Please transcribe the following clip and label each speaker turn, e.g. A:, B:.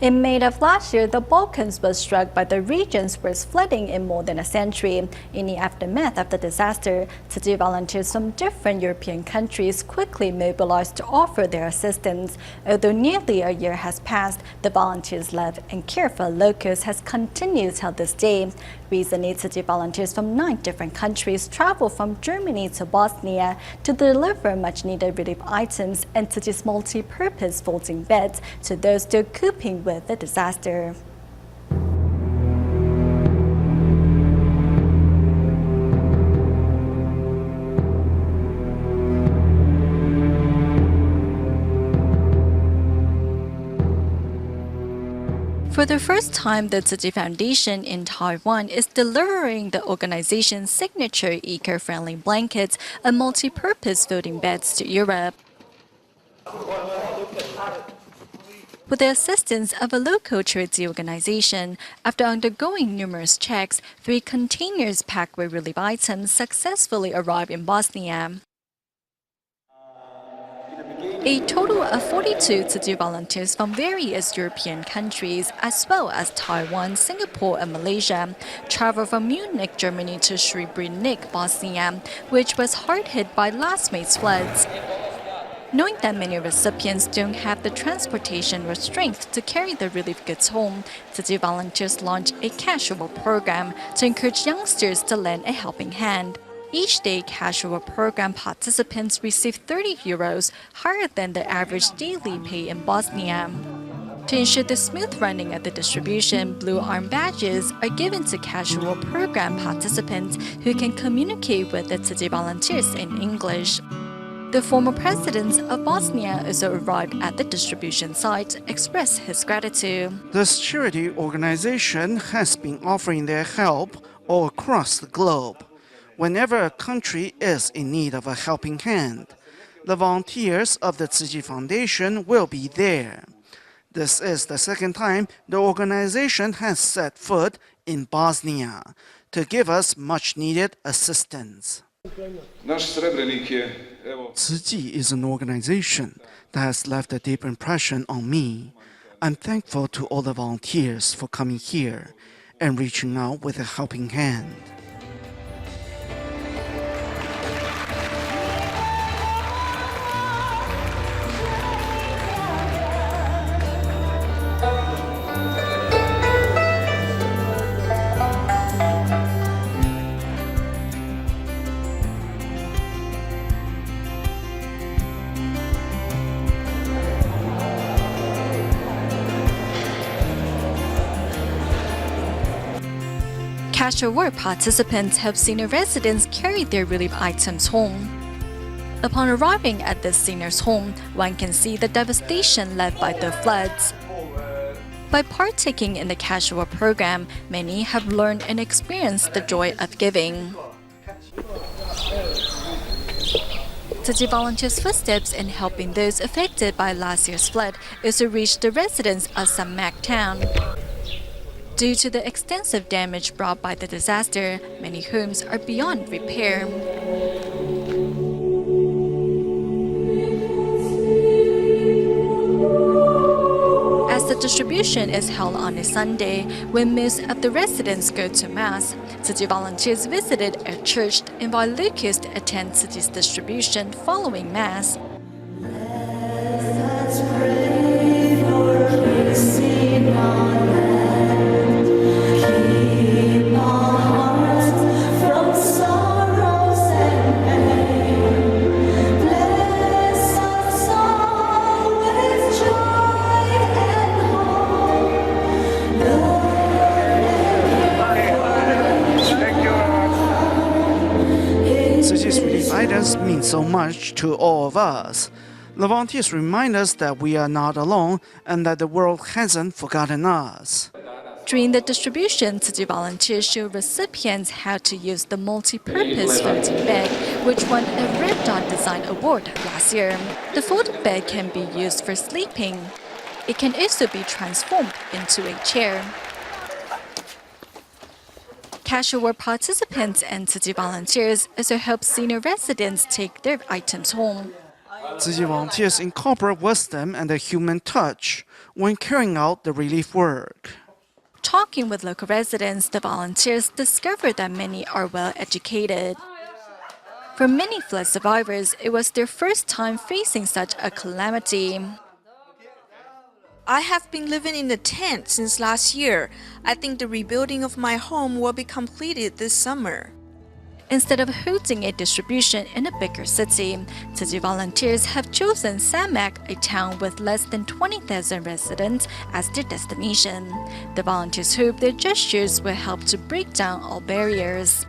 A: In May of last year, the Balkans was struck by the region's worst flooding in more than a century. In the aftermath of the disaster, Tzu volunteers from different European countries quickly mobilized to offer their assistance. Although nearly a year has passed, the volunteers' love and care for locals has continued till this day. Recently, Tzu volunteers from 9 different countries traveled from Germany to Bosnia to deliver much-needed relief items and Tzu's multi-purpose folding beds to those still coping with the disaster. For the first time, the Tzu Foundation in Taiwan is delivering the organization's signature eco-friendly blankets and multi-purpose folding beds to Europe. With the assistance of a local charity organization, after undergoing numerous checks, 3 containers packed with relief items successfully arrived in Bosnia. A total of 42 Tzu volunteers from various European countries, as well as Taiwan, Singapore, and Malaysia, traveled from Munich, Germany to Srebrenik, Bosnia, which was hard hit by last May's floods. Knowing that many recipients don't have the transportation or strength to carry the relief goods home, Tzu volunteers launched a casual program to encourage youngsters to lend a helping hand. Each day, casual program participants receive 30 euros, higher than the average daily pay in Bosnia. To ensure the smooth running of the distribution, blue arm badges are given to casual program participants who can communicate with the Tzu volunteers in English. The former president of Bosnia also arrived at the distribution site to express his gratitude.
B: This charity organization has been offering their help all across the globe. Whenever a country is in need of a helping hand, the volunteers of the Tzu Foundation will be there. This is the second time the organization has set foot in Bosnia to give us much-needed assistance. Tzu is an organization that has left a deep impression on me. I'm thankful to all the volunteers for coming here and reaching out with a helping hand.
A: Casual work participants help senior residents carry their relief items home. Upon arriving at the senior's home, one can see the devastation left by the floods. By partaking in the casual program, many have learned and experienced the joy of giving. Tzu volunteers' footsteps in helping those affected by last year's flood also reached the residents of Samak town. Due to the extensive damage brought by the disaster, many homes are beyond repair. As the distribution is held on a Sunday, when most of the residents go to Mass, Tzu volunteers visited a church to invite locals to attend Tzu's distribution following Mass.
B: Tzu's relief items mean so much to all of us. The volunteers remind us that we are not alone and that the world hasn't forgotten us.
A: During the distribution, Tzu volunteers show recipients how to use the multi-purpose folding bed, which won a Red Dot Design Award last year. The folding bed can be used for sleeping. It can also be transformed into a chair. Casual participants and Tzu volunteers also help senior residents take their items home.
B: Tzu Chi volunteers incorporate wisdom and a human touch when carrying out the relief work.
A: Talking with local residents, the volunteers discovered that many are well educated. For many flood survivors, it was their first time facing such a calamity.
C: I have been living in a tent since last year. I think the rebuilding of my home will be completed this summer.
A: Instead of holding a distribution in a bigger city, Tzu Chi volunteers have chosen Samak, a town with less than 20,000 residents, as their destination. The volunteers hope their gestures will help to break down all barriers.